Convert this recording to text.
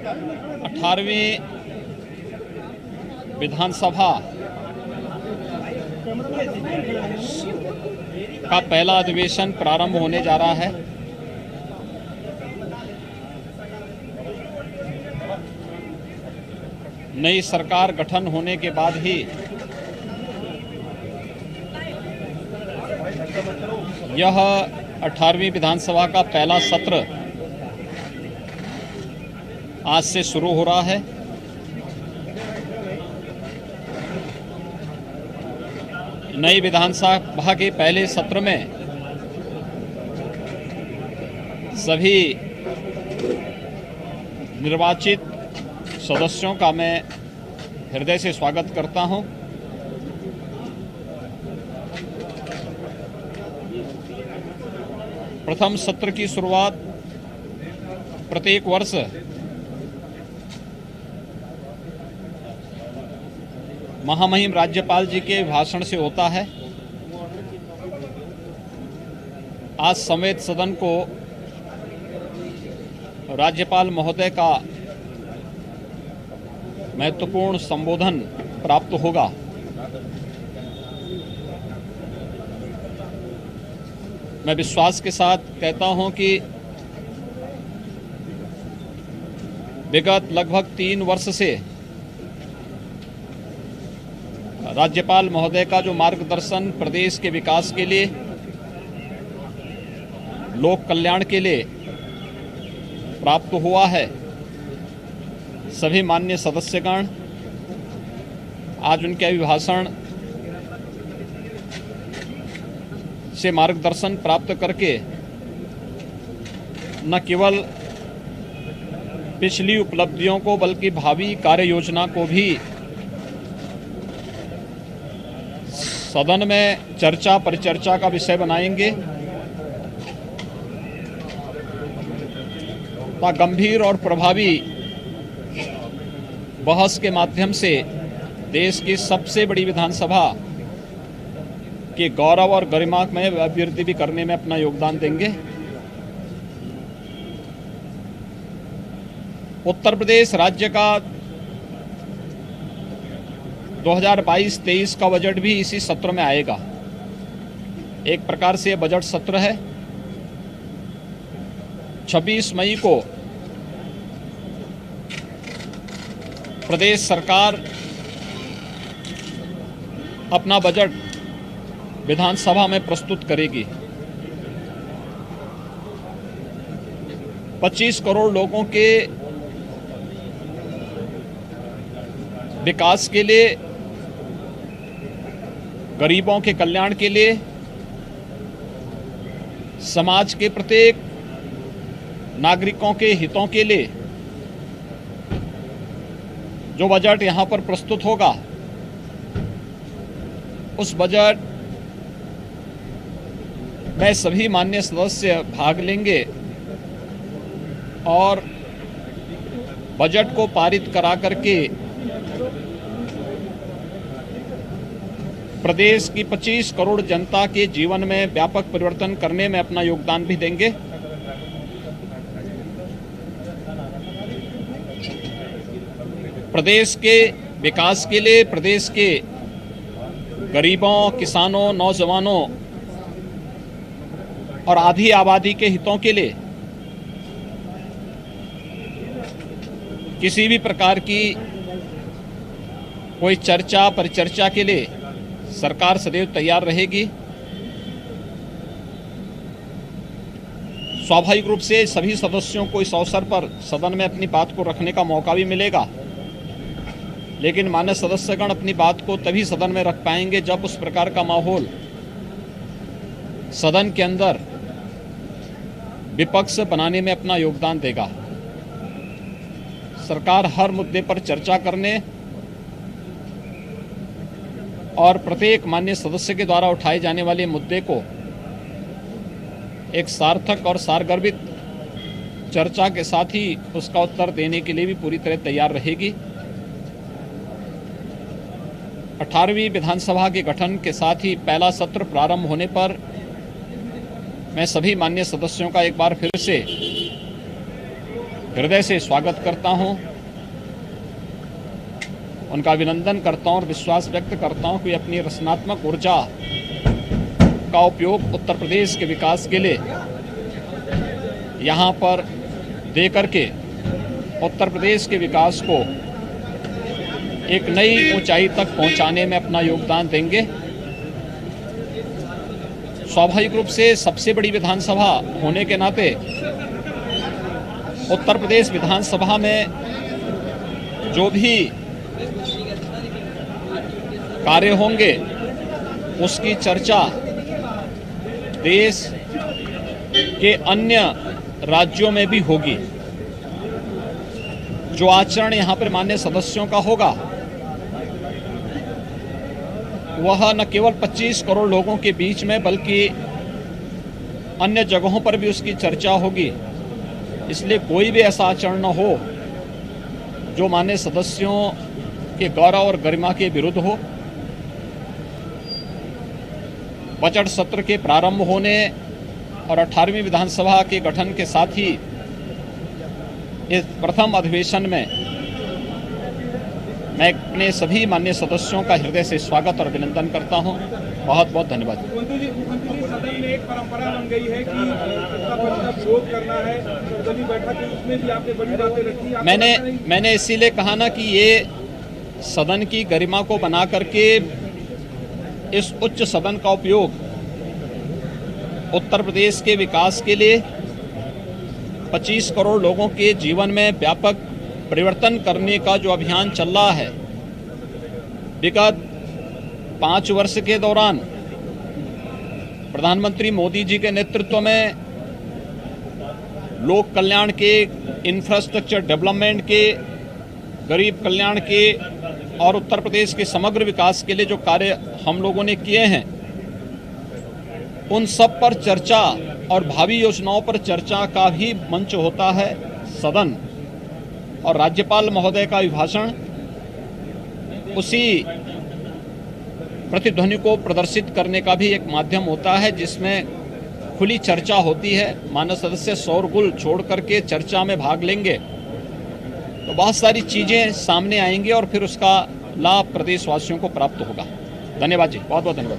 18वीं विधानसभा का पहला अधिवेशन प्रारंभ होने जा रहा है। नई सरकार गठन होने के बाद ही यह 18वीं विधानसभा का पहला सत्र आज से शुरू हो रहा है। नई विधानसभा के पहले सत्र में सभी निर्वाचित सदस्यों का मैं हृदय से स्वागत करता हूं। प्रथम सत्र की शुरुआत प्रत्येक वर्ष महामहिम राज्यपाल जी के भाषण से होता है। आज समेत सदन को राज्यपाल महोदय का महत्वपूर्ण संबोधन प्राप्त होगा। मैं विश्वास के साथ कहता हूं कि विगत लगभग 3 वर्ष से राज्यपाल महोदय का जो मार्गदर्शन प्रदेश के विकास के लिए, लोक कल्याण के लिए प्राप्त हुआ है, सभी माननीय सदस्यगण आज उनके अभिभाषण से मार्गदर्शन प्राप्त करके न केवल पिछली उपलब्धियों को बल्कि भावी कार्य योजना को भी सदन में चर्चा परिचर्चा का विषय बनाएंगे। गंभीर और प्रभावी बहस के माध्यम से देश की सबसे बड़ी विधानसभा के गौरव और गरिमा में अभिवृद्धि भी करने में अपना योगदान देंगे। उत्तर प्रदेश राज्य का 2022-23 का बजट भी इसी सत्र में आएगा। एक प्रकार से बजट सत्र है। 26 मई को प्रदेश सरकार अपना बजट विधानसभा में प्रस्तुत करेगी। 25 करोड़ लोगों के विकास के लिए, गरीबों के कल्याण के लिए, समाज के प्रत्येक नागरिकों के हितों के लिए जो बजट यहां पर प्रस्तुत होगा, उस बजट में सभी माननीय सदस्य भाग लेंगे और बजट को पारित करा करके प्रदेश की 25 करोड़ जनता के जीवन में व्यापक परिवर्तन करने में अपना योगदान भी देंगे। प्रदेश के विकास के लिए, प्रदेश के गरीबों, किसानों, नौजवानों और आधी आबादी के हितों के लिए किसी भी प्रकार की कोई चर्चा परिचर्चा के लिए सरकार सदैव तैयार रहेगी। स्वाभाविक रूप से सभी सदस्यों को इस अवसर पर सदन में अपनी बात को रखने का मौका भी मिलेगा, लेकिन मान्य सदस्यगण अपनी बात को तभी सदन में रख पाएंगे जब उस प्रकार का माहौल सदन के अंदर विपक्ष बनाने में अपना योगदान देगा। सरकार हर मुद्दे पर चर्चा करने और प्रत्येक माननीय सदस्य के द्वारा उठाए जाने वाले मुद्दे को एक सार्थक और सारगर्भित चर्चा के साथ ही उसका उत्तर देने के लिए भी पूरी तरह तैयार रहेगी। 18वीं विधानसभा के गठन के साथ ही पहला सत्र प्रारंभ होने पर मैं सभी माननीय सदस्यों का एक बार फिर से हृदय से स्वागत करता हूं, उनका अभिनंदन करता हूं और विश्वास व्यक्त करता हूं कि अपनी रचनात्मक ऊर्जा का उपयोग उत्तर प्रदेश के विकास के लिए यहाँ पर दे करके उत्तर प्रदेश के विकास को एक नई ऊंचाई तक पहुंचाने में अपना योगदान देंगे। स्वाभाविक रूप से सबसे बड़ी विधानसभा होने के नाते उत्तर प्रदेश विधानसभा में जो भी कार्य होंगे उसकी चर्चा देश के अन्य राज्यों में भी होगी। जो आचरण यहाँ पर माननीय सदस्यों का होगा वह न केवल 25 करोड़ लोगों के बीच में बल्कि अन्य जगहों पर भी उसकी चर्चा होगी। इसलिए कोई भी ऐसा आचरण न हो जो माननीय सदस्यों के गौरव और गरिमा के विरुद्ध हो। बजट सत्र के प्रारंभ होने और 18वीं विधानसभा के गठन के साथ ही इस प्रथम अधिवेशन में मैं अपने सभी माननीय सदस्यों का हृदय से स्वागत और अभिनंदन करता हूं। बहुत बहुत धन्यवाद। मुख्यमंत्री सदन में एक परंपरा बन गई है कि सत्ता पक्ष का विरोध करना है, सर्वदलीय बैठक है, उसमें भी आपने बड़ी बातें रखी। मैंने इसीलिए कहा ना कि ये सदन की गरिमा को बना करके इस उच्च सदन का उपयोग उत्तर प्रदेश के विकास के लिए 25 करोड़ लोगों के जीवन में व्यापक परिवर्तन करने का जो अभियान चल रहा है, विगत 5 वर्ष के दौरान प्रधानमंत्री मोदी जी के नेतृत्व में लोक कल्याण के, इंफ्रास्ट्रक्चर डेवलपमेंट के, गरीब कल्याण के और उत्तर प्रदेश के समग्र विकास के लिए जो कार्य हम लोगों ने किए हैं उन सब पर चर्चा और भावी योजनाओं पर चर्चा का भी मंच होता है सदन। और राज्यपाल महोदय का अभिभाषण उसी प्रतिध्वनि को प्रदर्शित करने का भी एक माध्यम होता है जिसमें खुली चर्चा होती है। माननीय सदस्य शोरगुल छोड़ करके चर्चा में भाग लेंगे तो बहुत सारी चीज़ें सामने आएंगी और फिर उसका लाभ प्रदेशवासियों को प्राप्त होगा। धन्यवाद जी, बहुत बहुत धन्यवाद।